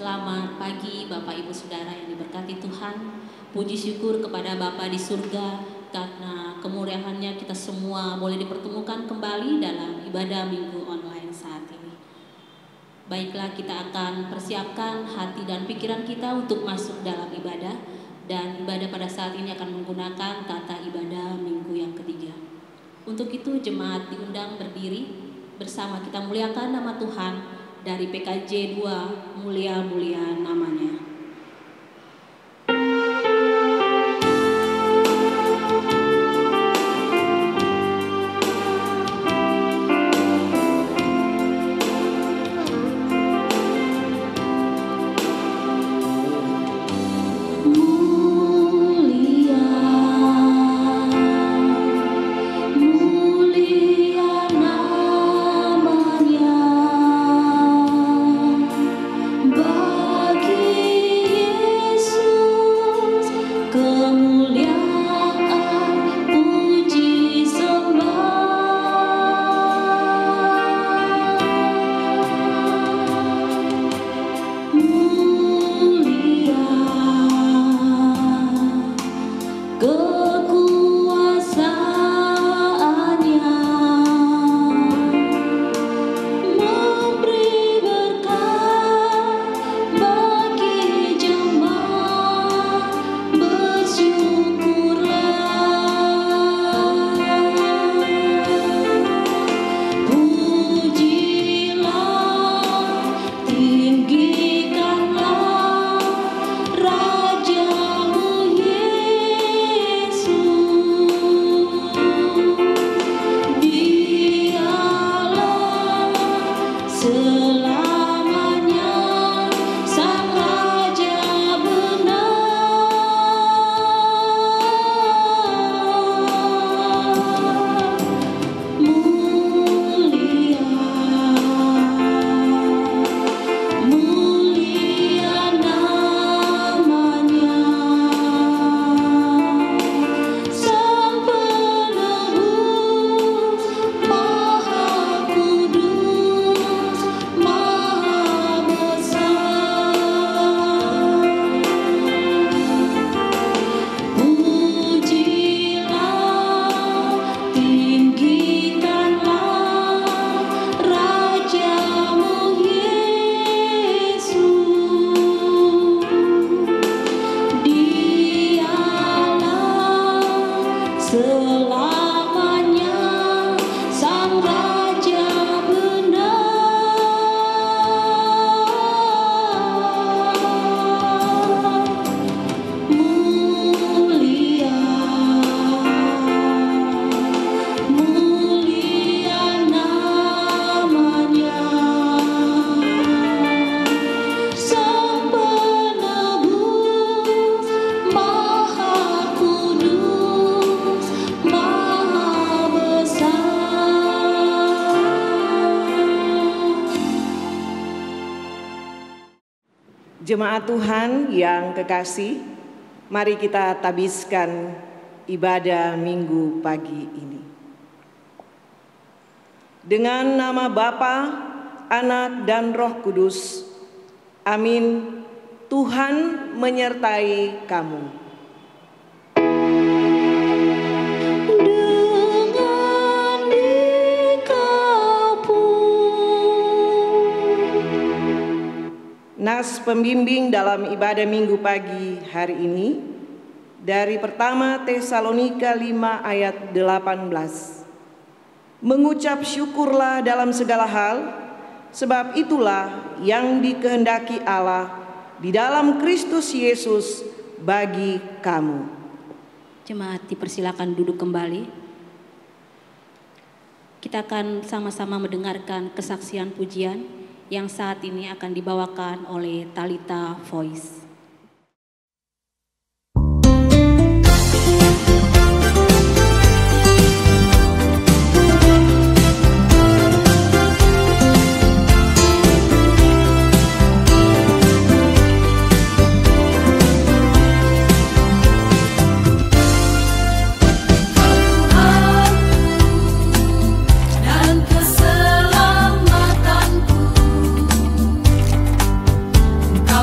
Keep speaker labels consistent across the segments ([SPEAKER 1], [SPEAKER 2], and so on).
[SPEAKER 1] Selamat pagi Bapak Ibu Saudara yang diberkati Tuhan. Puji syukur kepada Bapa di surga karena kemurahan-Nya kita semua boleh dipertemukan kembali dalam ibadah minggu online saat ini. Baiklah, kita akan persiapkan hati dan pikiran kita untuk masuk dalam ibadah. Dan ibadah pada saat ini akan menggunakan tata ibadah minggu yang ketiga. Untuk itu jemaat diundang berdiri bersama kita muliakan nama Tuhan. Dari PKJ 2, mulia-mulia namanya.
[SPEAKER 2] Jemaat Tuhan yang kekasih, mari kita tabiskan ibadah minggu pagi ini. Dengan nama Bapa, Anak, dan Roh Kudus, amin. Tuhan menyertai kamu. Nas pembimbing dalam ibadah minggu pagi hari ini dari pertama Tesalonika 5 ayat 18. Mengucap syukurlah dalam segala hal, sebab itulah yang dikehendaki Allah di dalam Kristus Yesus bagi kamu.
[SPEAKER 1] Jemaat dipersilakan duduk kembali. Kita akan sama-sama mendengarkan kesaksian pujian yang saat ini akan dibawakan oleh Talita Voice.
[SPEAKER 3] Kau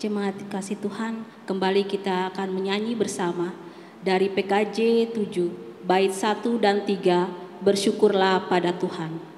[SPEAKER 1] Jemaat kasih Tuhan, kembali kita akan menyanyi bersama dari PKJ 7, bait 1 dan 3, bersyukurlah pada Tuhan.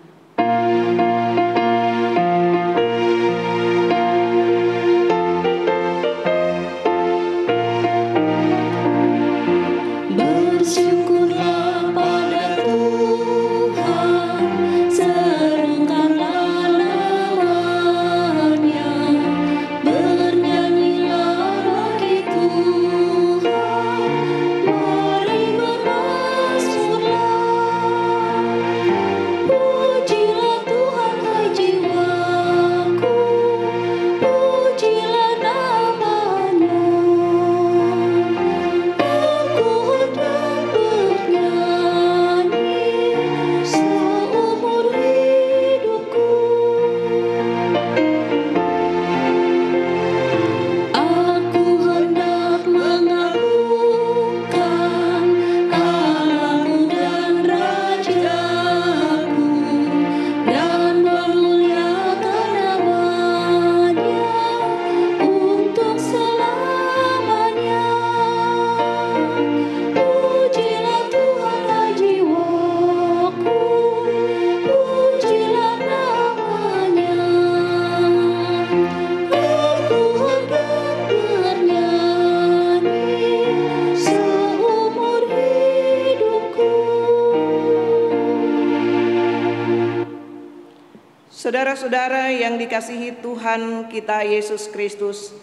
[SPEAKER 2] Saudara-saudara yang dikasihi Tuhan kita Yesus Kristus,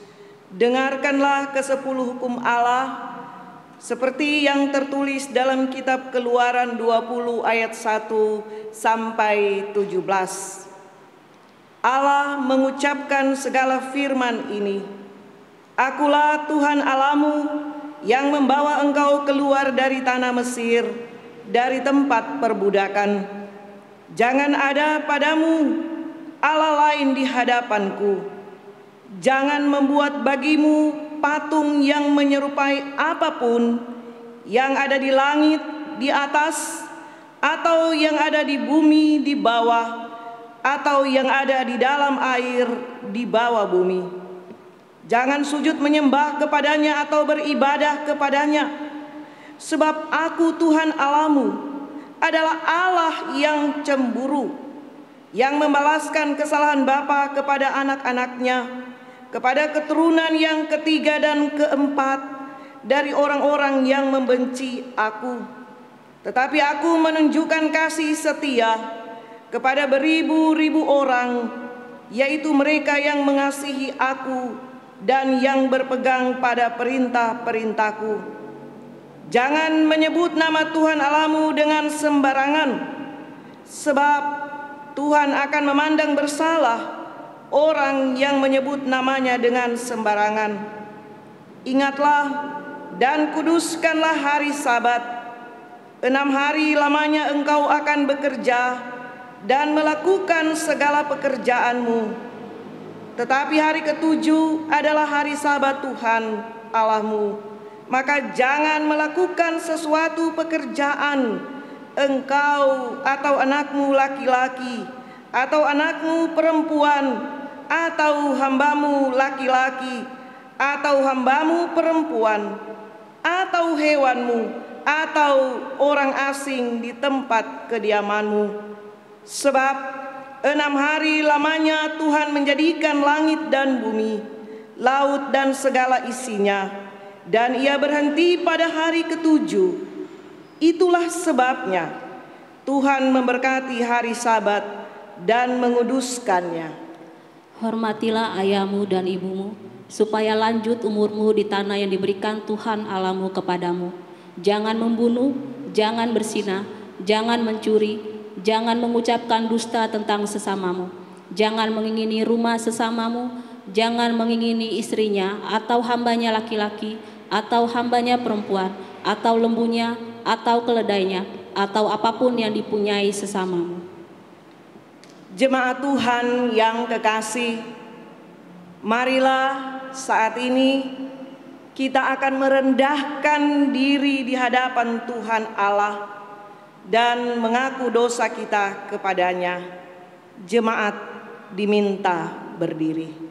[SPEAKER 2] dengarkanlah ke-10 hukum Allah seperti yang tertulis dalam kitab Keluaran 20 ayat 1 sampai 17. Allah mengucapkan segala firman ini, Akulah Tuhan Allahmu yang membawa engkau keluar dari tanah Mesir, dari tempat perbudakan. Jangan ada padamu Allah lain di hadapanku. Jangan membuat bagimu patung yang menyerupai apapun yang ada di langit di atas, atau yang ada di bumi di bawah, atau yang ada di dalam air di bawah bumi. Jangan sujud menyembah kepadanya atau beribadah kepadanya, sebab Aku Tuhan Allahmu adalah Allah yang cemburu, yang membalaskan kesalahan bapa kepada anak-anaknya, kepada keturunan yang ketiga dan keempat dari orang-orang yang membenci Aku. Tetapi Aku menunjukkan kasih setia kepada beribu-ribu orang, yaitu mereka yang mengasihi Aku dan yang berpegang pada perintah-perintahku. Jangan menyebut nama Tuhan Allahmu dengan sembarangan, sebab Tuhan akan memandang bersalah orang yang menyebut namanya dengan sembarangan. Ingatlah dan kuduskanlah hari Sabat. 6 hari lamanya engkau akan bekerja dan melakukan segala pekerjaanmu. Tetapi hari ke-7 adalah hari Sabat Tuhan Allahmu. Maka jangan melakukan sesuatu pekerjaan, engkau atau anakmu laki-laki, atau anakmu perempuan, atau hambamu laki-laki, atau hambamu perempuan, atau hewanmu, atau orang asing di tempat kediamanmu. Sebab 6 hari lamanya Tuhan menjadikan langit dan bumi, laut dan segala isinya, dan Ia berhenti pada hari ke-7. Itulah sebabnya Tuhan memberkati hari Sabat dan menguduskannya.
[SPEAKER 1] Hormatilah ayahmu dan ibumu, supaya lanjut umurmu di tanah yang diberikan Tuhan Allahmu kepadamu. Jangan membunuh, jangan berzinah, jangan mencuri, jangan mengucapkan dusta tentang sesamamu, jangan mengingini rumah sesamamu, jangan mengingini istrinya atau hambanya laki-laki, atau hambanya perempuan, atau lembunya, atau keledainya, atau apapun yang dipunyai sesamamu.
[SPEAKER 2] Jemaat Tuhan yang kekasih, marilah saat ini kita akan merendahkan diri di hadapan Tuhan Allah dan mengaku dosa kita kepadanya. Jemaat diminta berdiri.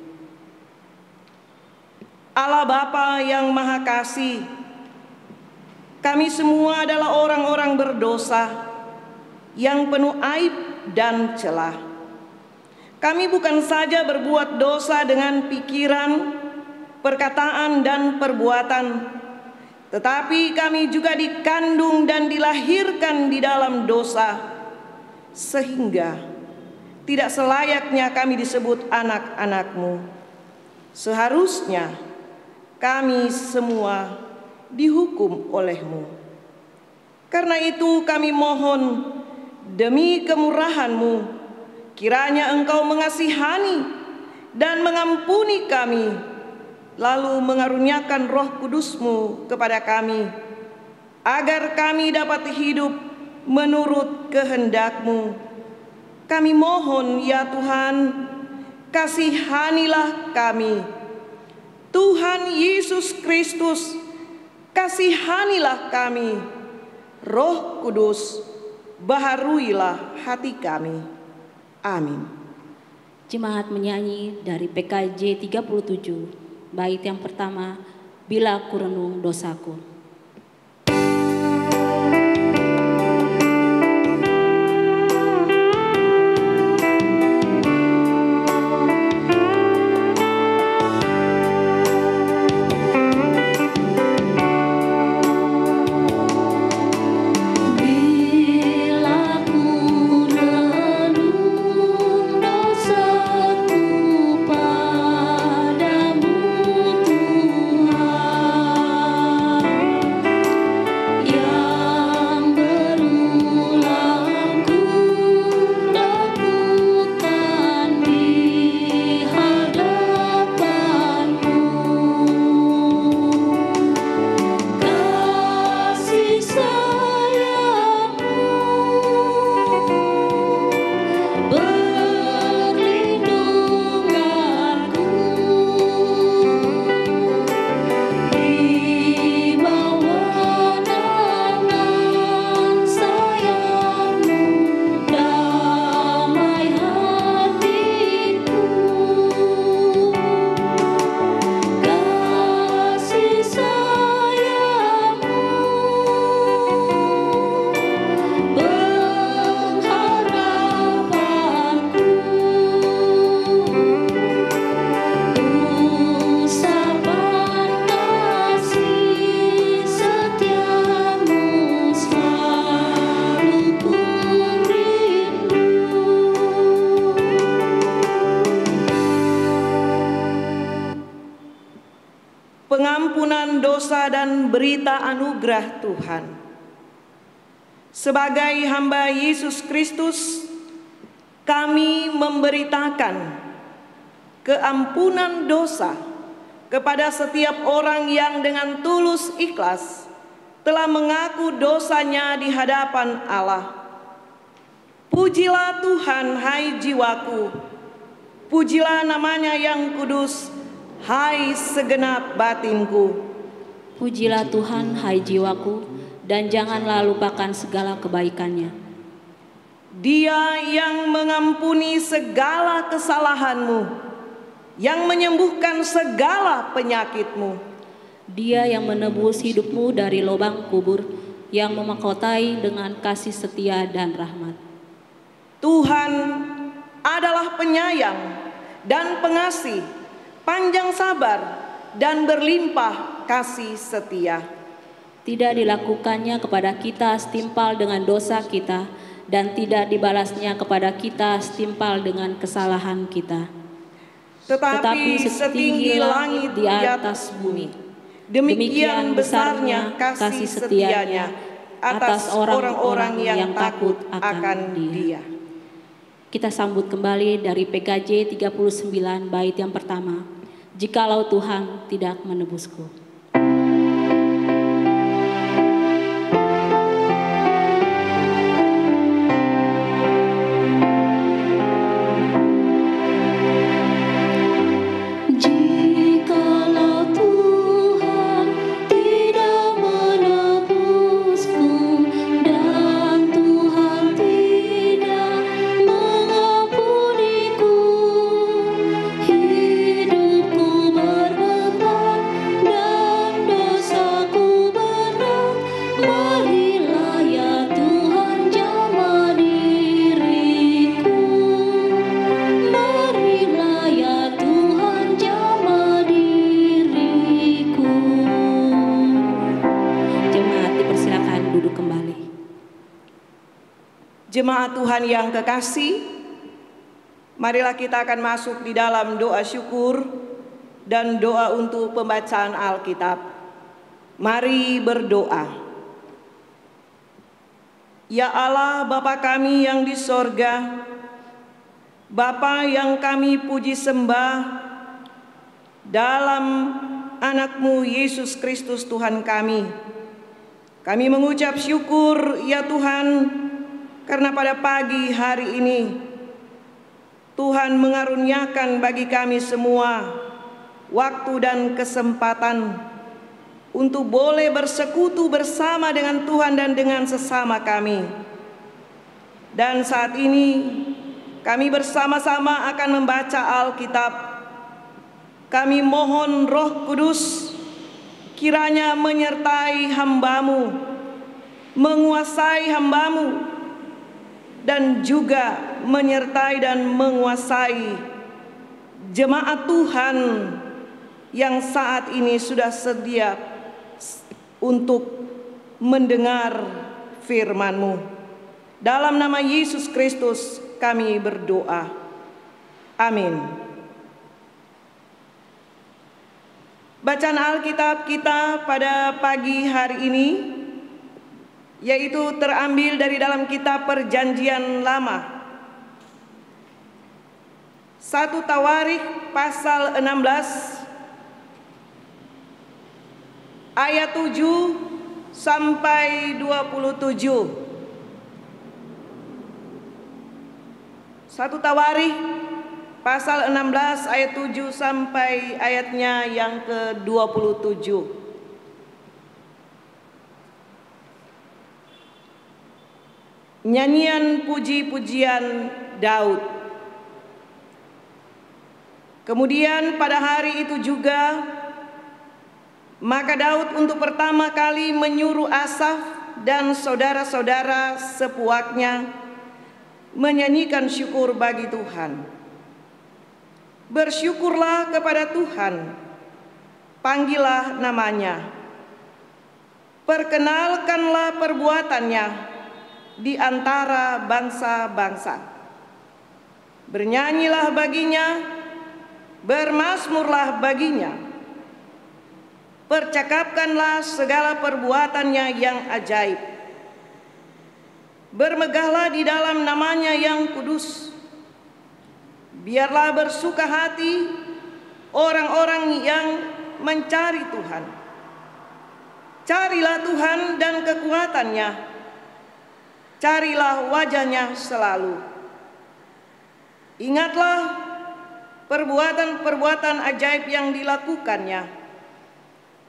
[SPEAKER 2] Allah Bapa yang Maha Kasih, kami semua adalah orang-orang berdosa yang penuh aib dan celah. Kami bukan saja berbuat dosa dengan pikiran, perkataan, dan perbuatan, tetapi kami juga dikandung dan dilahirkan di dalam dosa, sehingga tidak selayaknya kami disebut anak-anak-Mu. Seharusnya kami semua dihukum oleh-Mu. Karena itu kami mohon demi kemurahan-Mu, kiranya Engkau mengasihani dan mengampuni kami, lalu mengaruniakan Roh Kudus-Mu kepada kami, agar kami dapat hidup menurut kehendak-Mu. Kami mohon ya Tuhan, kasihanilah kami. Tuhan Yesus Kristus, kasihanilah kami. Roh Kudus, baharuilah hati kami. Amin.
[SPEAKER 1] Jemaat menyanyi dari PKJ 37, bait yang pertama, Bila Ku Renung Dosaku.
[SPEAKER 2] Pengampunan dosa dan berita anugerah Tuhan. Sebagai hamba Yesus Kristus, kami memberitakan keampunan dosa kepada setiap orang yang dengan tulus ikhlas telah mengaku dosanya di hadapan Allah. Pujilah Tuhan, hai jiwaku, pujilah namanya yang kudus, hai segenap batinku.
[SPEAKER 1] Pujilah Tuhan, hai jiwaku, dan janganlah lupakan segala kebaikannya.
[SPEAKER 2] Dia yang mengampuni segala kesalahanmu, yang menyembuhkan segala penyakitmu.
[SPEAKER 1] Dia yang menebus hidupmu dari lubang kubur, yang memahkotai dengan kasih setia dan rahmat.
[SPEAKER 2] Tuhan adalah penyayang dan pengasih, panjang sabar, dan berlimpah kasih setia.
[SPEAKER 1] Tidak dilakukannya kepada kita setimpal dengan dosa kita, dan tidak dibalasnya kepada kita setimpal dengan kesalahan kita.
[SPEAKER 2] Tetapi setinggi langit di atas bumi, demikian besarnya kasih setianya atas orang-orang yang takut akan Dia.
[SPEAKER 1] Kita sambut kembali dari PKJ 39 bait yang pertama, Jikalau Tuhan tidak menebusku.
[SPEAKER 3] Hidupku berbeban
[SPEAKER 2] Jemaat Tuhan yang kekasih, marilah kita akan masuk di dalam doa syukur dan doa untuk pembacaan Alkitab. Mari berdoa. Ya Allah, Bapa kami yang di sorga, Bapa yang kami puji sembah dalam anak-Mu Yesus Kristus Tuhan kami. Kami mengucap syukur ya Tuhan, karena pada pagi hari ini Tuhan mengaruniakan bagi kami semua waktu dan kesempatan untuk boleh bersekutu bersama dengan Tuhan dan dengan sesama kami. Dan saat ini kami bersama-sama akan membaca Alkitab. Kami mohon Roh Kudus kiranya menyertai hamba-Mu, menguasai hamba-Mu, dan juga menyertai dan menguasai jemaat Tuhan yang saat ini sudah sedia untuk mendengar firman-Mu. Dalam nama Yesus Kristus kami berdoa. Amin. Bacaan Alkitab kita pada pagi hari ini yaitu terambil dari dalam kitab Perjanjian Lama. 1 Tawarikh pasal 16 ayat 7 sampai 27. 1 Tawarikh pasal 16 ayat 7 sampai ayatnya yang ke-27. Nyanyian puji-pujian Daud. Kemudian pada hari itu juga, maka Daud untuk pertama kali menyuruh Asaf dan saudara-saudara sepuaknya menyanyikan syukur bagi Tuhan. Bersyukurlah kepada Tuhan, panggillah namanya, perkenalkanlah perbuatannya di antara bangsa-bangsa. Bernyanyilah baginya, bermazmurlah baginya. Percakapkanlah segala perbuatannya yang ajaib. Bermegahlah di dalam namanya yang kudus. Biarlah bersuka hati orang-orang yang mencari Tuhan. Carilah Tuhan dan kekuatannya. Carilah wajahnya selalu. Ingatlah perbuatan-perbuatan ajaib yang dilakukannya,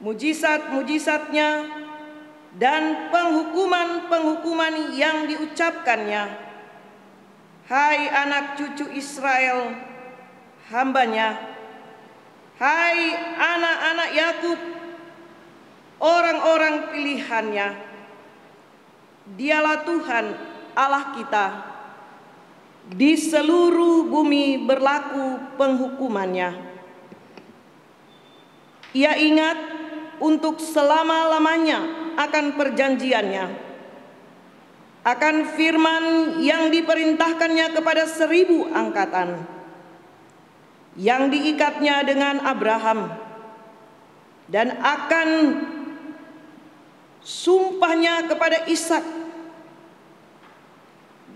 [SPEAKER 2] mujizat-mujizatnya, dan penghukuman-penghukuman yang diucapkannya. Hai anak cucu Israel, hambanya. Hai anak-anak Yakub, orang-orang pilihannya. Dialah Tuhan Allah kita. Di seluruh bumi berlaku penghukumannya. Ia ingat untuk selama-lamanya akan perjanjiannya, akan firman yang diperintahkannya kepada 1000 angkatan, yang diikatnya dengan Abraham, dan akan sumpahnya kepada Ishak.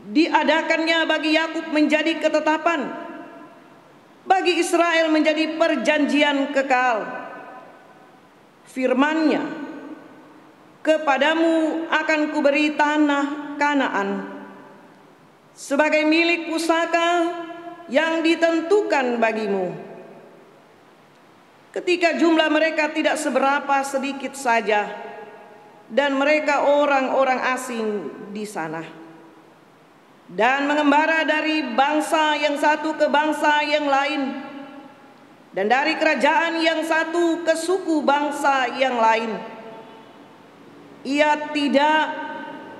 [SPEAKER 2] Diadakannya bagi Yakub menjadi ketetapan, bagi Israel menjadi perjanjian kekal. Firman-Nya, kepadamu akan kuberi tanah Kanaan sebagai milik pusaka yang ditentukan bagimu. Ketika jumlah mereka tidak seberapa, sedikit saja, dan mereka orang-orang asing di sana, dan mengembara dari bangsa yang satu ke bangsa yang lain, dan dari kerajaan yang satu ke suku bangsa yang lain. Ia tidak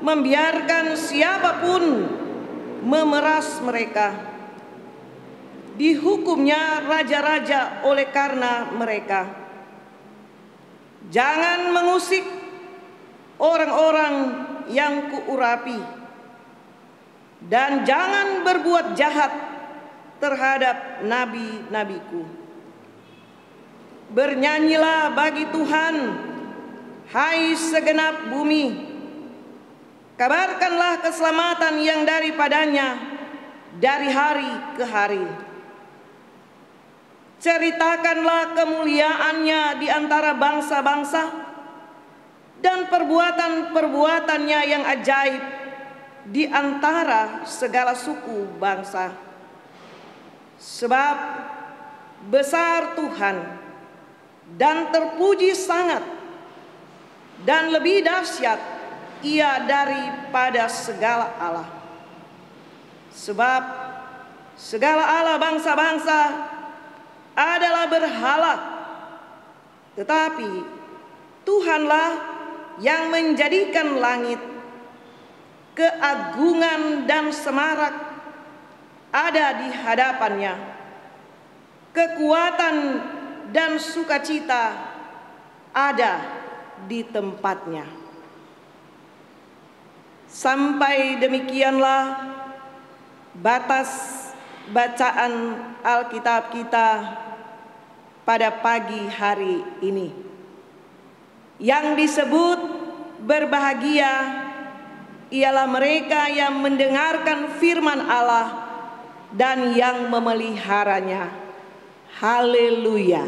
[SPEAKER 2] membiarkan siapapun memeras mereka. Dihukumnya raja-raja oleh karena mereka. Jangan mengusik orang-orang yang kuurapi. dan jangan berbuat jahat terhadap nabi-nabiku. Bernyanyilah bagi Tuhan, hai segenap bumi. Kabarkanlah keselamatan yang daripadanya dari hari ke hari. Ceritakanlah kemuliaannya di antara bangsa-bangsa dan perbuatan-perbuatannya yang ajaib di antara segala suku bangsa. Sebab besar Tuhan dan terpuji sangat, dan lebih dahsyat Ia daripada segala Allah. Sebab segala Allah bangsa-bangsa adalah berhala, tetapi Tuhanlah yang menjadikan langit. Keagungan dan semarak ada di hadapannya. Kekuatan dan sukacita ada di tempatnya. Sampai demikianlah batas bacaan Alkitab kita pada pagi hari ini. Yang disebut berbahagia ialah mereka yang mendengarkan firman Allah dan yang memeliharanya. Haleluya.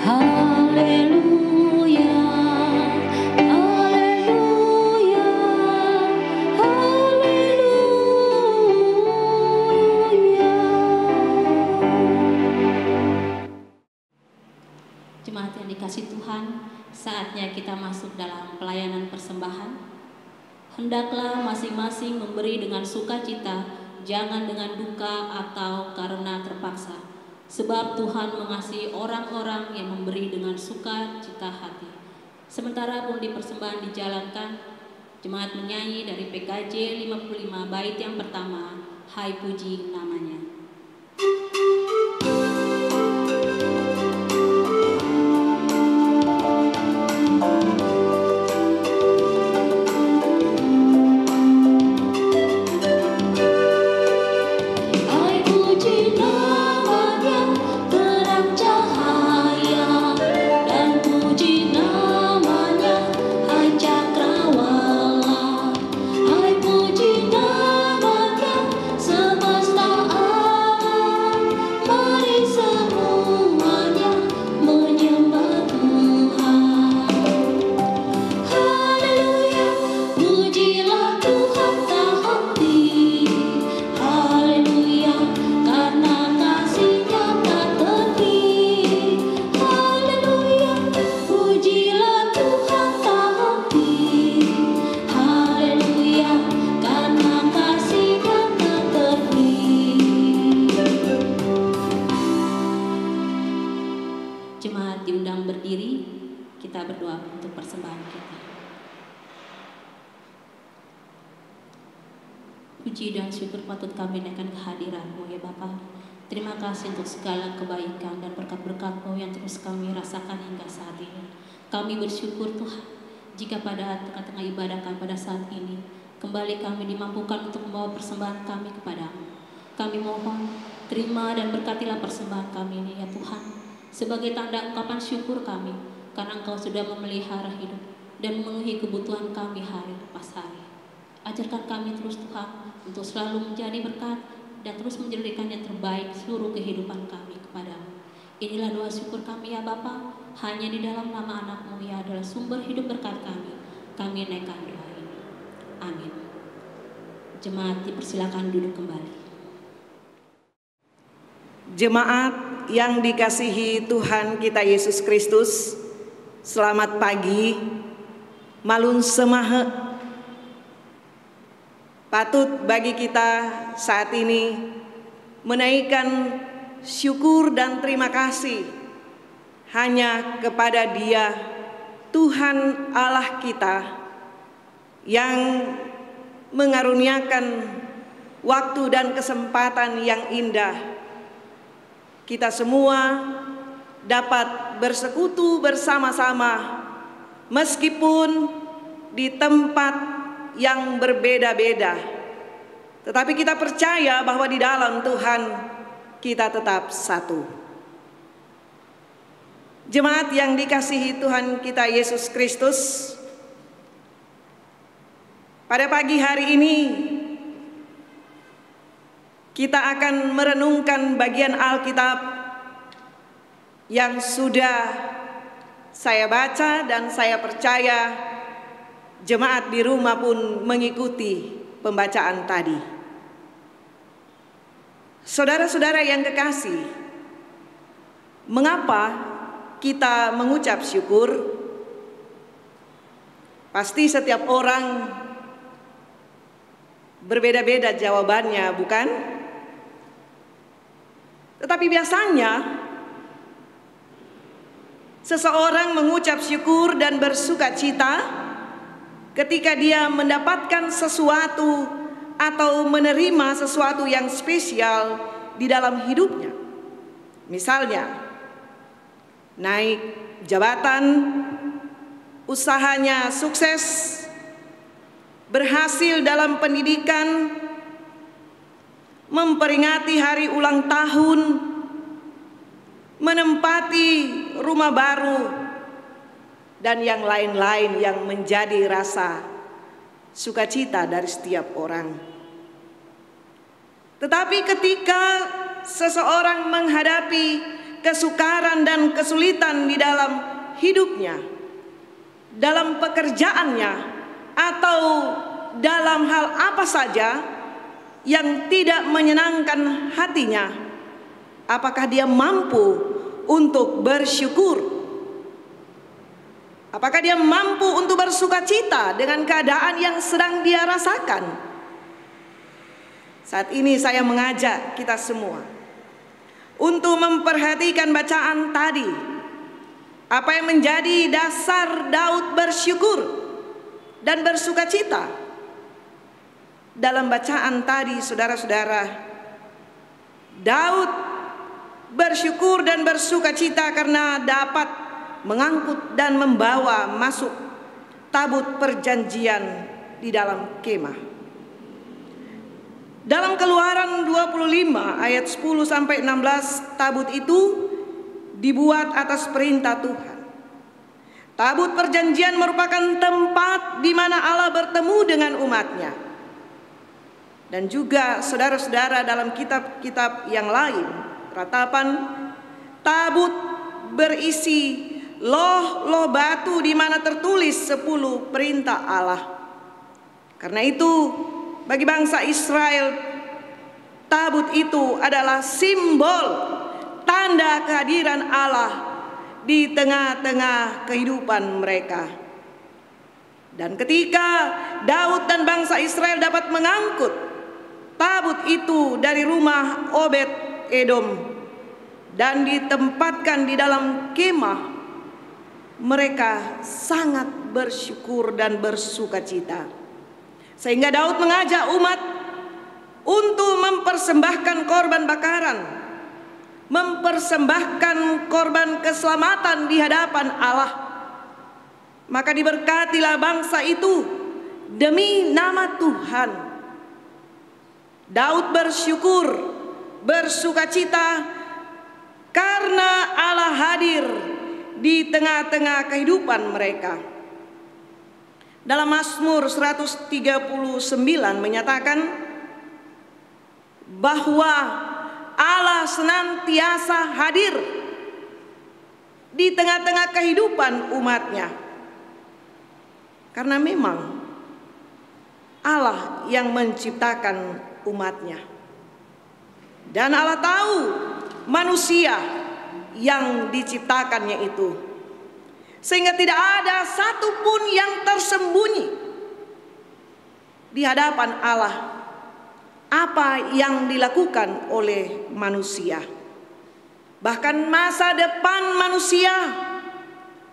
[SPEAKER 1] Haleluya, haleluya, haleluya. Jemaat yang dikasihi Tuhan, saatnya kita masuk dalam pelayanan persembahan. Hendaklah masing-masing memberi dengan sukacita, jangan dengan duka atau karena terpaksa. Sebab Tuhan mengasihi orang-orang yang memberi dengan sukacita hati. Sementara pun di persembahan dijalankan, jemaat menyanyi dari PKJ 55 bait yang pertama, Hai Puji Namanya. Puji dan syukur patut kami naikkan kehadiran-Mu ya Bapa. Terima kasih untuk segala kebaikan dan berkat-berkat-Mu yang terus kami rasakan hingga saat ini. Kami bersyukur Tuhan, jika pada tengah-tengah ibadah kami pada saat ini, kembali kami dimampukan untuk membawa persembahan kami kepada-Mu. Kami mohon, terima dan berkatilah persembahan kami ini ya Tuhan, sebagai tanda ungkapan syukur kami, karena Engkau sudah memelihara hidup dan memenuhi kebutuhan kami hari lepas hari. Ajarkan kami terus Tuhan, untuk selalu menjadi berkat dan terus menjadikan yang terbaik seluruh kehidupan kami kepada-Mu. Inilah doa syukur kami ya Bapa, hanya di dalam nama anak-Mu yang adalah sumber hidup berkat kami naikkan doa ini. Amin. Jemaat dipersilakan duduk kembali.
[SPEAKER 2] Jemaat yang dikasihi Tuhan kita Yesus Kristus, selamat pagi, malun semahe. Patut bagi kita saat ini menaikkan syukur dan terima kasih hanya kepada Dia, Tuhan Allah kita, yang mengaruniakan waktu dan kesempatan yang indah. Kita semua dapat bersekutu bersama-sama meskipun di tempat yang berbeda-beda, tetapi kita percaya bahwa di dalam Tuhan kita tetap satu. Jemaat yang dikasihi Tuhan kita Yesus Kristus, pada pagi hari ini kita akan merenungkan bagian Alkitab yang sudah saya baca, dan saya percaya jemaat di rumah pun mengikuti pembacaan tadi. Saudara-saudara yang kekasih, mengapa kita mengucap syukur? Pasti setiap orang berbeda-beda jawabannya, bukan? Tetapi biasanya seseorang mengucap syukur dan bersuka cita ketika dia mendapatkan sesuatu atau menerima sesuatu yang spesial di dalam hidupnya. Misalnya, naik jabatan, usahanya sukses, berhasil dalam pendidikan, memperingati hari ulang tahun, menempati rumah baru, dan yang lain-lain yang menjadi rasa sukacita dari setiap orang. Tetapi ketika seseorang menghadapi kesukaran dan kesulitan di dalam hidupnya, dalam pekerjaannya, atau dalam hal apa saja yang tidak menyenangkan hatinya, apakah dia mampu untuk bersyukur? Apakah dia mampu untuk bersuka cita dengan keadaan yang sedang dia rasakan? Saat ini saya mengajak kita semua untuk memperhatikan bacaan tadi. Apa yang menjadi dasar Daud bersyukur dan bersuka cita? Dalam bacaan tadi, saudara-saudara, Daud bersyukur dan bersuka cita karena dapat mengangkut dan membawa masuk tabut perjanjian di dalam kemah. Dalam Keluaran 25 ayat 10 sampai 16, tabut itu dibuat atas perintah Tuhan. Tabut perjanjian merupakan tempat di mana Allah bertemu dengan umatnya. Dan juga saudara-saudara, dalam kitab-kitab yang lain, ratapan, tabut berisi loh-loh batu di mana tertulis 10 perintah Allah. Karena itu, bagi bangsa Israel, tabut itu adalah simbol tanda kehadiran Allah di tengah-tengah kehidupan mereka. Dan ketika Daud dan bangsa Israel dapat mengangkut tabut itu dari rumah Obed Edom dan ditempatkan di dalam kemah, mereka sangat bersyukur dan bersuka cita. Sehingga Daud mengajak umat untuk mempersembahkan korban bakaran, mempersembahkan korban keselamatan di hadapan Allah. Maka diberkatilah bangsa itu demi nama Tuhan. Daud bersyukur, bersuka cita karena Allah hadir di tengah-tengah kehidupan mereka. Dalam Mazmur 139 menyatakan bahwa Allah senantiasa hadir di tengah-tengah kehidupan umatnya. Karena memang Allah yang menciptakan umatnya. Dan Allah tahu manusia yang diciptakannya itu. Sehingga tidak ada satupun yang tersembunyi di hadapan Allah apa yang dilakukan oleh manusia. Bahkan masa depan manusia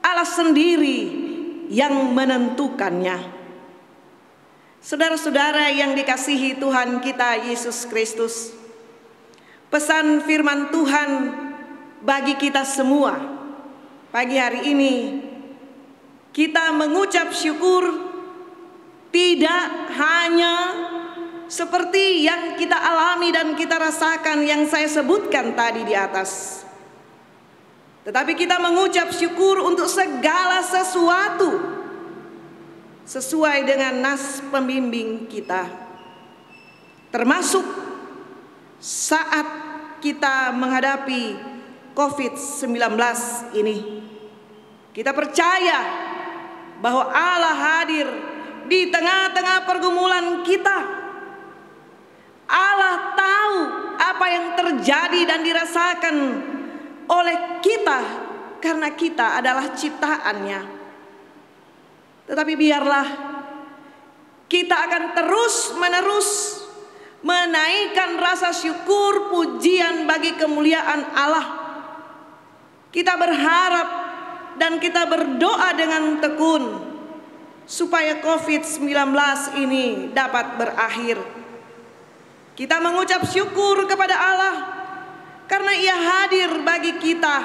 [SPEAKER 2] Allah sendiri yang menentukannya. Saudara-saudara yang dikasihi Tuhan kita Yesus Kristus, pesan firman Tuhan bagi kita semua pagi hari ini, kita mengucap syukur tidak hanya seperti yang kita alami dan kita rasakan yang saya sebutkan tadi di atas, tetapi kita mengucap syukur untuk segala sesuatu sesuai dengan nas pembimbing kita, termasuk saat kita menghadapi COVID-19 ini. Kita percaya bahwa Allah hadir di tengah-tengah pergumulan kita. Allah tahu apa yang terjadi dan dirasakan oleh kita karena kita adalah ciptaannya. Tetapi biarlah kita akan terus-menerus menaikkan rasa syukur pujian bagi kemuliaan Allah. Kita berharap dan kita berdoa dengan tekun supaya COVID-19 ini dapat berakhir. Kita mengucap syukur kepada Allah karena Ia hadir bagi kita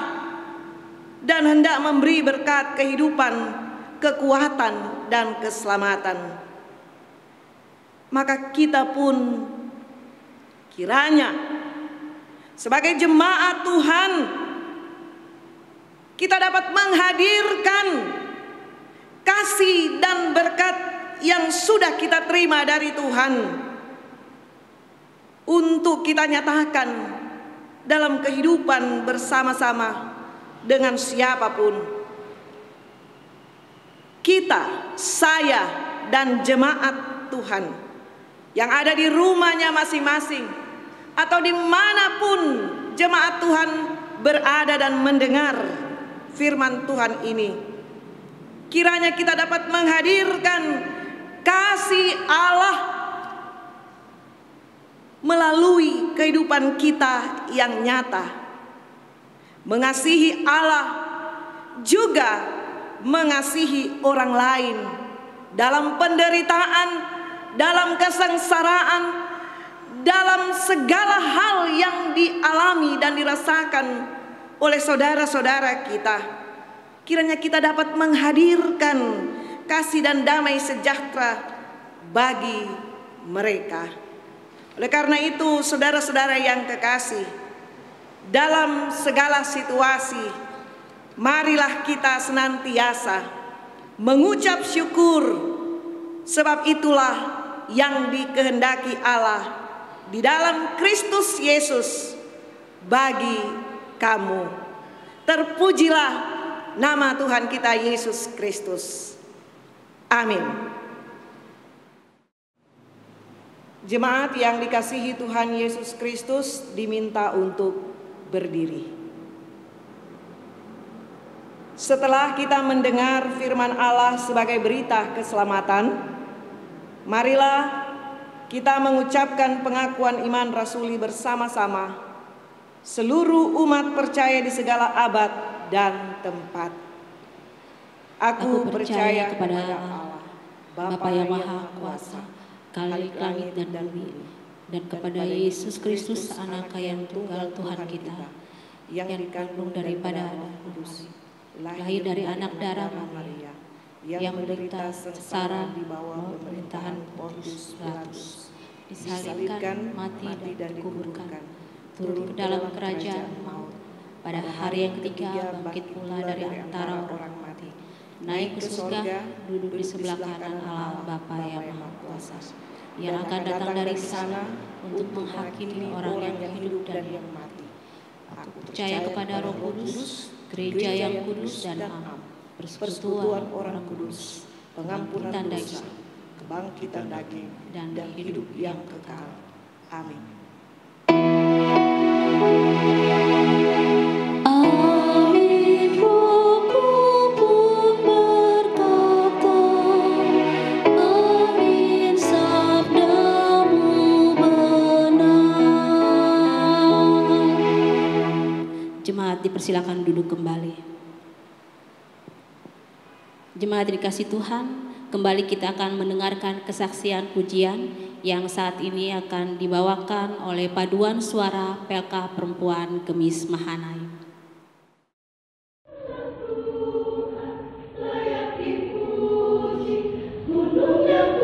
[SPEAKER 2] dan hendak memberi berkat kehidupan, kekuatan, dan keselamatan. Maka kita pun kiranya sebagai jemaat Tuhan kita dapat menghadirkan kasih dan berkat yang sudah kita terima dari Tuhan untuk kita nyatakan dalam kehidupan bersama-sama dengan siapapun. Kita, saya, dan jemaat Tuhan yang ada di rumahnya masing-masing atau dimanapun jemaat Tuhan berada dan mendengar firman Tuhan ini, kiranya kita dapat menghadirkan kasih Allah melalui kehidupan kita yang nyata. Mengasihi Allah juga mengasihi orang lain dalam penderitaan, dalam kesengsaraan, dalam segala hal yang dialami dan dirasakan oleh saudara-saudara kita. Kiranya kita dapat menghadirkan kasih dan damai sejahtera bagi mereka. Oleh karena itu, saudara-saudara yang kekasih, dalam segala situasi, marilah kita senantiasa mengucap syukur, sebab itulah yang dikehendaki Allah di dalam Kristus Yesus bagi kamu. Terpujilah nama Tuhan kita Yesus Kristus. Amin. Jemaat yang dikasihi Tuhan Yesus Kristus diminta untuk berdiri. Setelah kita mendengar firman Allah sebagai berita keselamatan, marilah kita mengucapkan pengakuan iman rasuli bersama-sama seluruh umat percaya di segala abad dan tempat. Aku percaya kepada Allah, Bapa yang Maha Kuasa, Khalik langit dan bumi, dan kepada Yesus Kristus anak yang tunggal Tuhan kita, yang dikandung daripada Roh Kudus, lahir dari anak darah Maria, yang menderita sengsara di bawah pemerintahan Pontius Pilatus, disalibkan, mati dan dikuburkan, turun ke dalam kerajaan maut, pada hari yang ketiga bangkit pula dari antara orang mati, naik ke surga, duduk di sebelah kanan Allah Bapa yang Maha Kuasa, yang akan datang dari sana untuk menghakimi orang yang hidup dan yang mati. Aku percaya kepada Roh Kudus, gereja yang kudus dan am, persekutuan orang kudus, pengampunan dosa, kebangkitan daging, dan hidup yang kekal. Amin.
[SPEAKER 1] Dipersilakan duduk kembali. Jemaat dikasih Tuhan, kembali kita akan mendengarkan kesaksian pujian yang saat ini akan dibawakan oleh paduan suara PLK Perempuan Kemis Mahanaim.
[SPEAKER 3] Layak dipuji, gunung yang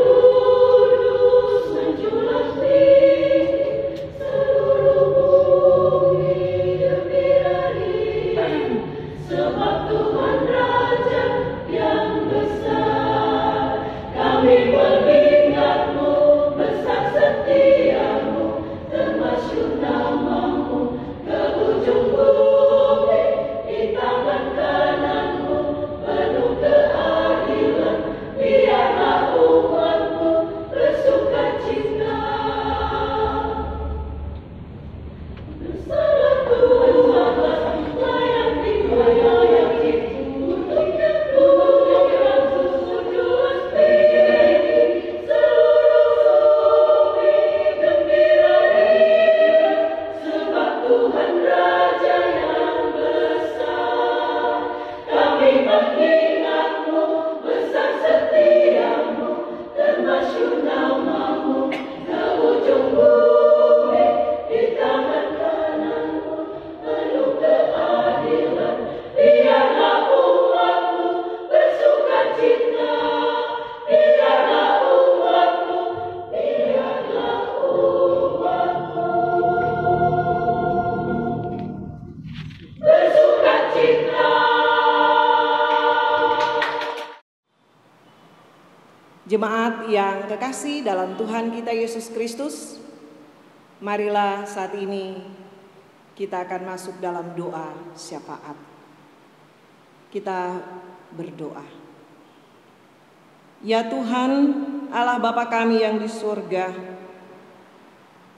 [SPEAKER 2] Jemaat yang kekasih dalam Tuhan kita Yesus Kristus, marilah saat ini kita akan masuk dalam doa syafaat. Kita berdoa. Ya Tuhan, Allah Bapa kami yang di surga,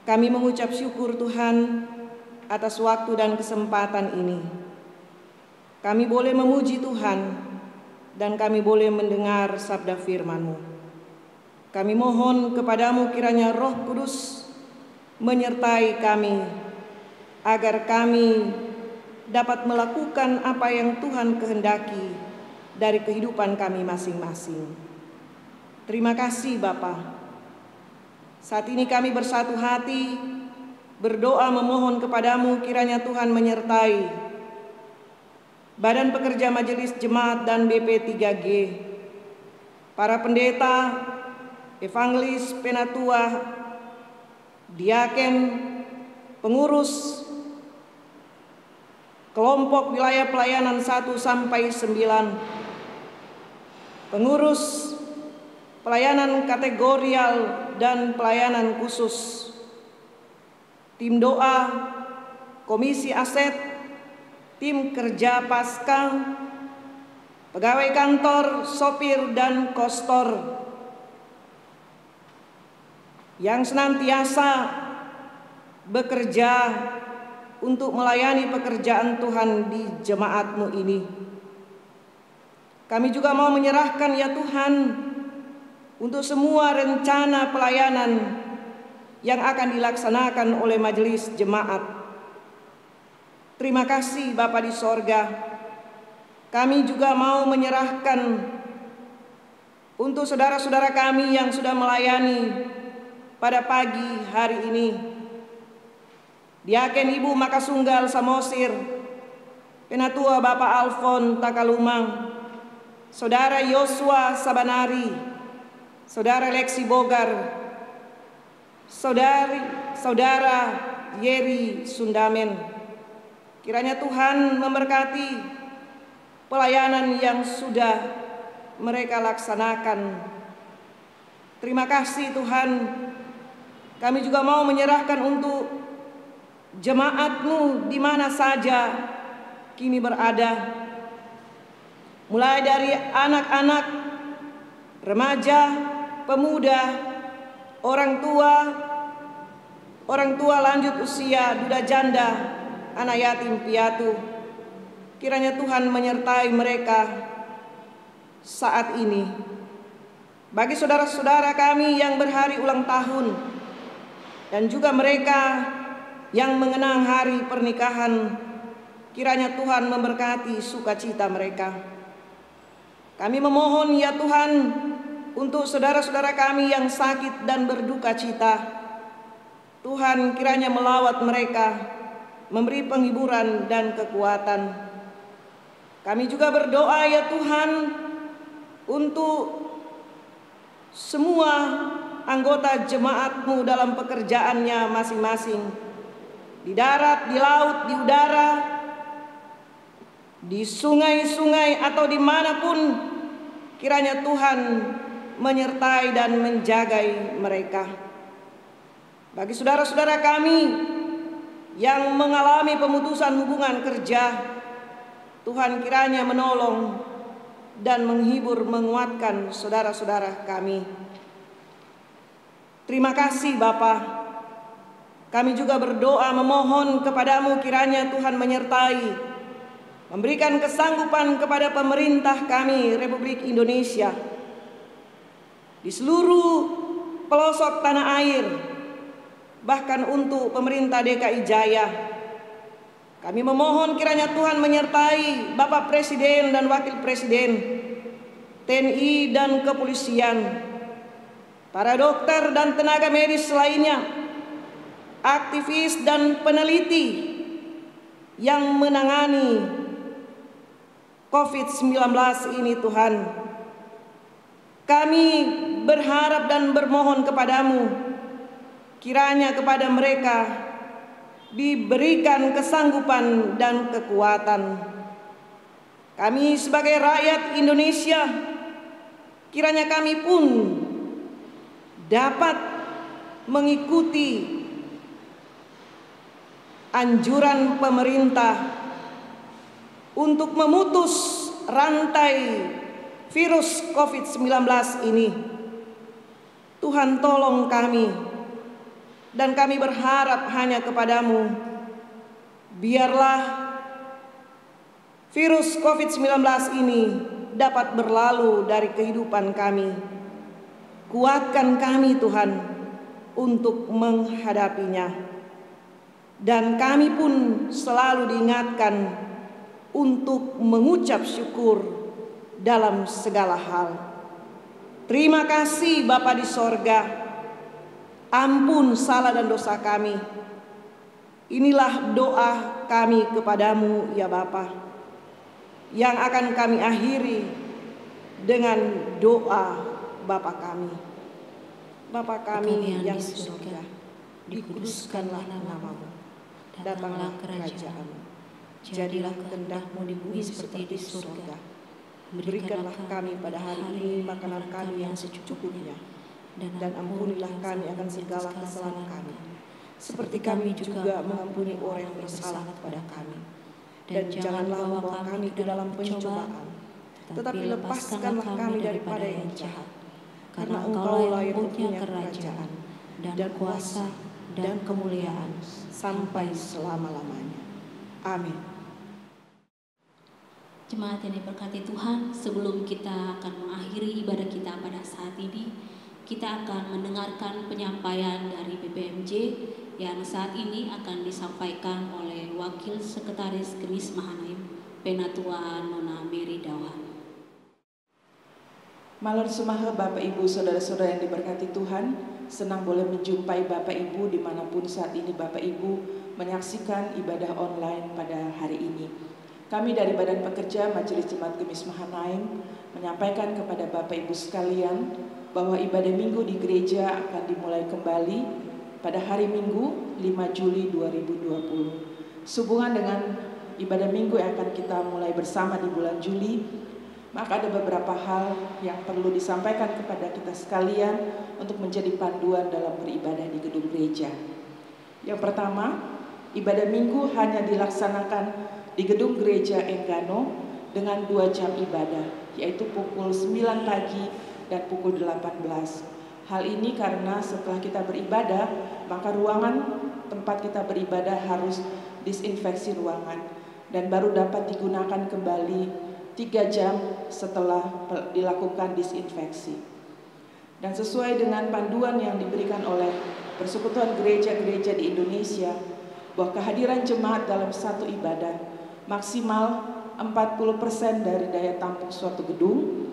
[SPEAKER 2] kami mengucap syukur Tuhan atas waktu dan kesempatan ini. Kami boleh memuji Tuhan dan kami boleh mendengar sabda firman-Mu. Kami mohon kepadamu kiranya Roh Kudus menyertai kami, agar kami dapat melakukan apa yang Tuhan kehendaki dari kehidupan kami masing-masing. Terima kasih Bapa. Saat ini kami bersatu hati, berdoa memohon kepadamu kiranya Tuhan menyertai Badan Pekerja Majelis Jemaat dan BP3G, para pendeta, evangelis, penatua, diaken, pengurus kelompok wilayah pelayanan 1 sampai 9, pengurus pelayanan kategorial dan pelayanan khusus, tim doa, komisi aset, tim kerja pasca, pegawai kantor, sopir dan kostor yang senantiasa bekerja untuk melayani pekerjaan Tuhan di jemaat-Mu ini. Kami juga mau menyerahkan ya Tuhan untuk semua rencana pelayanan yang akan dilaksanakan oleh majelis jemaat. Terima kasih Bapa di sorga. Kami juga mau menyerahkan untuk saudara-saudara kami yang sudah melayani pada pagi hari ini. Diaken Ibu Makasunggal Samosir, Penatua Bapak Alfon Takalumang, Saudara Yosua Sabanari, Saudara Leksi Bogar, Saudara Yeri Sundamen. Kiranya Tuhan memberkati pelayanan yang sudah mereka laksanakan. Terima kasih Tuhan. Kami juga mau menyerahkan untuk jemaat-Mu di mana saja kini berada. Mulai dari anak-anak, remaja, pemuda, orang tua lanjut usia, duda janda, anak yatim piatu. Kiranya Tuhan menyertai mereka saat ini. Bagi saudara-saudara kami yang berhari ulang tahun dan juga mereka yang mengenang hari pernikahan, kiranya Tuhan memberkati sukacita mereka. Kami memohon ya Tuhan untuk saudara-saudara kami yang sakit dan berduka cita. Tuhan kiranya melawat mereka, memberi penghiburan dan kekuatan. Kami juga berdoa ya Tuhan untuk semua anggota jemaat-Mu dalam pekerjaannya masing-masing, di darat, di laut, di udara, di sungai-sungai atau dimanapun. Kiranya Tuhan menyertai dan menjagai mereka. Bagi saudara-saudara kami yang mengalami pemutusan hubungan kerja, Tuhan kiranya menolong dan menghibur, menguatkan saudara-saudara kami. Terima kasih Bapa. Kami juga berdoa memohon kepadamu kiranya Tuhan menyertai, memberikan kesanggupan kepada pemerintah kami Republik Indonesia di seluruh pelosok tanah air, bahkan untuk pemerintah DKI Jaya. Kami memohon kiranya Tuhan menyertai Bapak Presiden dan Wakil Presiden, TNI dan kepolisian, para dokter dan tenaga medis lainnya, aktivis dan peneliti yang menangani COVID-19 ini Tuhan. Kami berharap dan bermohon kepadamu, kiranya kepada mereka diberikan kesanggupan dan kekuatan. Kami sebagai rakyat Indonesia, kiranya kami pun dapat mengikuti anjuran pemerintah untuk memutus rantai virus COVID-19 ini. Tuhan tolong kami, dan kami berharap hanya kepadamu. Biarlah virus COVID-19 ini dapat berlalu dari kehidupan kami. Kuatkan kami Tuhan untuk menghadapinya. Dan kami pun selalu diingatkan untuk mengucap syukur dalam segala hal. Terima kasih Bapa di sorga. Ampun salah dan dosa kami. Inilah doa kami kepadamu ya Bapa, yang akan kami akhiri dengan doa Bapa kami. Bapa kami yang di surga, dikuduskanlah namamu, datanglah kerajaanmu, jadilah kehendak-mu di bumi seperti di surga. Berikanlah kami pada hari ini makanan kami yang secukupnya, dan ampunilah kami akan segala kesalahan kami, seperti kami juga mengampuni orang yang bersalah kepada kami. Dan janganlah membawa kami ke dalam pencobaan, tetapi lepaskanlah kami daripada yang jahat. Karena Engkaulah yang mempunyai kerajaan, dan kuasa, dan kemuliaan, sampai selama-lamanya. Amin.
[SPEAKER 1] Jemaat yang diberkati Tuhan, sebelum kita akan mengakhiri ibadah kita pada saat ini, kita akan mendengarkan penyampaian dari BPMJ yang saat ini akan disampaikan oleh Wakil Sekretaris Gemis Mahanaim, Penatua Nona Mary Dawan.
[SPEAKER 3] Malam semaha Bapak Ibu Saudara-saudara yang diberkati Tuhan, senang boleh menjumpai Bapak Ibu dimanapun saat ini Bapak Ibu menyaksikan ibadah online pada hari ini. Kami dari Badan Pekerja Majelis Jemaat Gemis Mahanaim menyampaikan kepada Bapak Ibu sekalian bahwa ibadah minggu di gereja akan dimulai kembali pada hari Minggu 5 Juli 2020. Sehubungan dengan ibadah minggu yang akan kita mulai bersama di bulan Juli, maka ada beberapa hal yang perlu disampaikan kepada kita sekalian untuk menjadi panduan dalam beribadah di gedung gereja. Yang pertama, ibadah minggu hanya dilaksanakan di gedung gereja Enggano dengan 2 jam ibadah, yaitu pukul 9 pagi dan pukul 18. Hal ini karena setelah kita beribadah, maka ruangan tempat kita beribadah harus disinfeksi ruangan dan baru dapat digunakan kembali 3 jam setelah dilakukan disinfeksi. Dan sesuai dengan panduan yang diberikan oleh Persekutuan Gereja-Gereja di Indonesia, bahwa kehadiran jemaat dalam satu ibadah maksimal 40% dari daya tampung suatu gedung,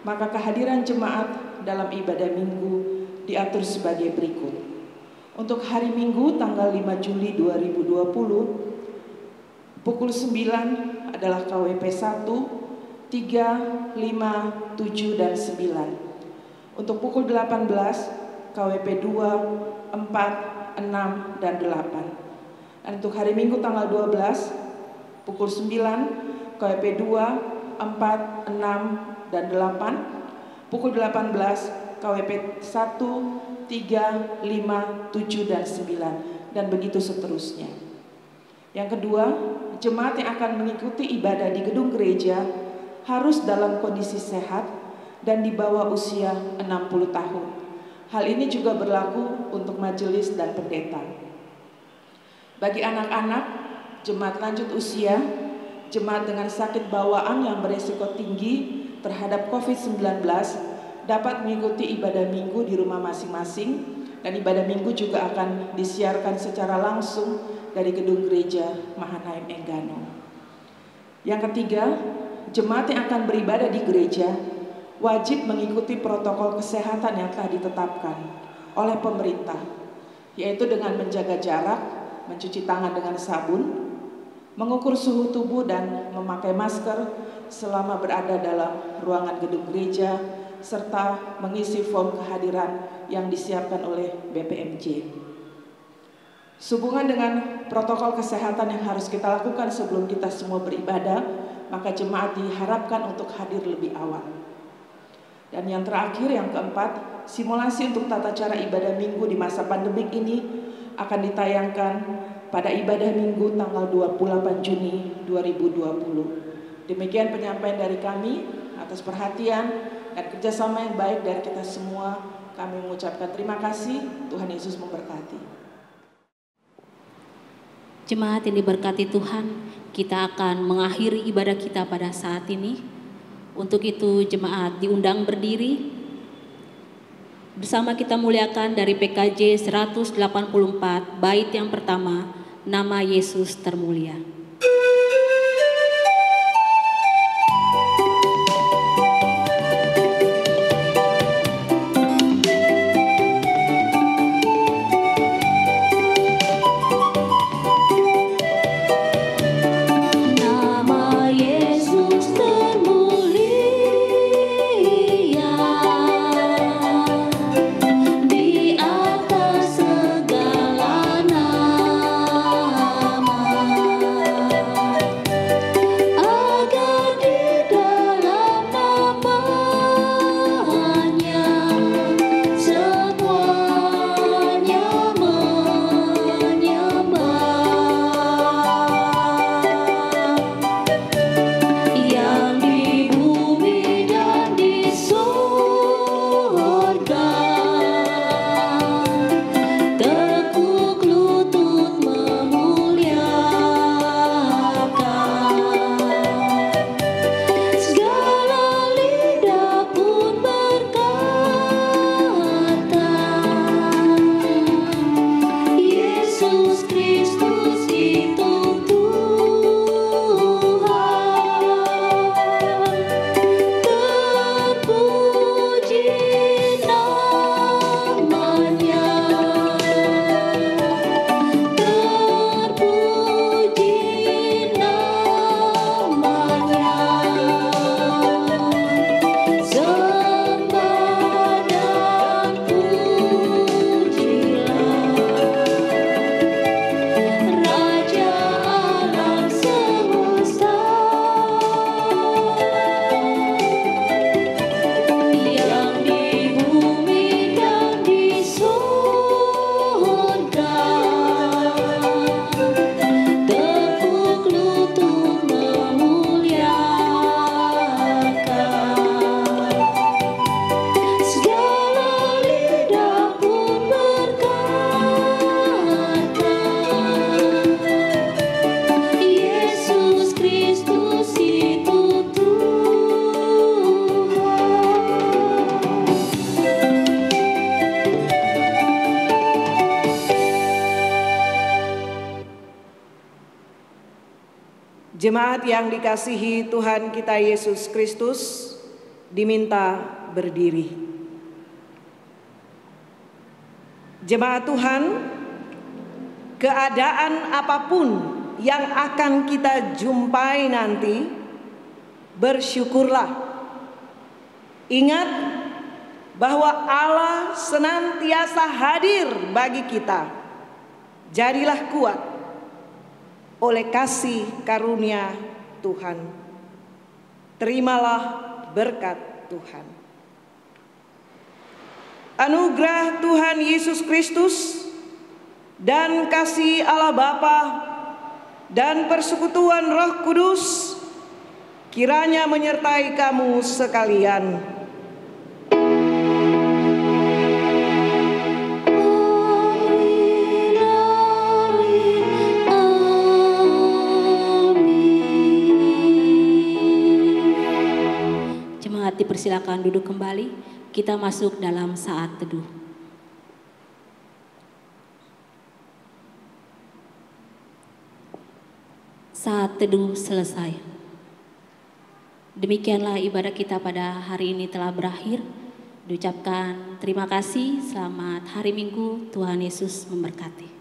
[SPEAKER 3] maka kehadiran jemaat dalam ibadah minggu diatur sebagai berikut. Untuk hari Minggu tanggal 5 Juli 2020, pukul 9 adalah KWP 1, 3, 5, 7, dan 9. Untuk pukul 18, KWP 2, 4, 6, dan 8. Dan untuk hari Minggu tanggal 12, pukul 9, KWP 2, 4, 6, dan 8, pukul 18, KWP 1, 3, 5, 7, dan 9, dan begitu seterusnya. Yang kedua, jemaat yang akan mengikuti ibadah di gedung gereja harus dalam kondisi sehat dan di bawah usia 60 tahun. Hal ini juga berlaku untuk majelis dan pendeta. Bagi anak-anak, jemaat lanjut usia, jemaat dengan sakit bawaan yang beresiko tinggi terhadap COVID-19 dapat mengikuti ibadah minggu di rumah masing-masing, dan ibadah minggu juga akan disiarkan secara langsung dari gedung gereja Mahanaim Enggano. Yang ketiga, jemaat yang akan beribadah di gereja wajib mengikuti protokol kesehatan yang telah ditetapkan oleh pemerintah, yaitu dengan menjaga jarak, mencuci tangan dengan sabun, mengukur suhu tubuh dan memakai masker selama berada dalam ruangan gedung gereja, serta mengisi form kehadiran yang disiapkan oleh BPMJ. Sehubungan dengan protokol kesehatan yang harus kita lakukan sebelum kita semua beribadah, maka jemaat diharapkan untuk hadir lebih awal. Dan yang terakhir, yang keempat, simulasi untuk tata cara ibadah minggu di masa pandemik ini akan ditayangkan pada ibadah minggu tanggal 28 Juni 2020. Demikian penyampaian dari kami. Atas perhatian dan kerjasama yang baik dari kita semua, kami mengucapkan terima kasih. Tuhan Yesus memberkati.
[SPEAKER 1] Jemaat yang diberkati Tuhan, kita akan mengakhiri ibadah kita pada saat ini. Untuk itu jemaat diundang berdiri. Bersama kita muliakan dari PKJ 184, bait yang pertama, Nama Yesus Termulia.
[SPEAKER 2] Jemaat yang dikasihi Tuhan kita Yesus Kristus, diminta berdiri. Jemaat Tuhan, keadaan apapun yang akan kita jumpai nanti, bersyukurlah. Ingat bahwa Allah senantiasa hadir bagi kita. Jadilah kuat oleh kasih karunia Tuhan. Terimalah berkat Tuhan. Anugerah Tuhan Yesus Kristus dan kasih Allah Bapa dan persekutuan Roh Kudus kiranya menyertai kamu sekalian.
[SPEAKER 1] dipersilakan duduk kembali. Kita masuk dalam saat teduh. Saat teduh selesai. Demikianlah ibadah kita pada hari ini telah berakhir. Diucapkan terima kasih, selamat hari Minggu, Tuhan Yesus memberkati.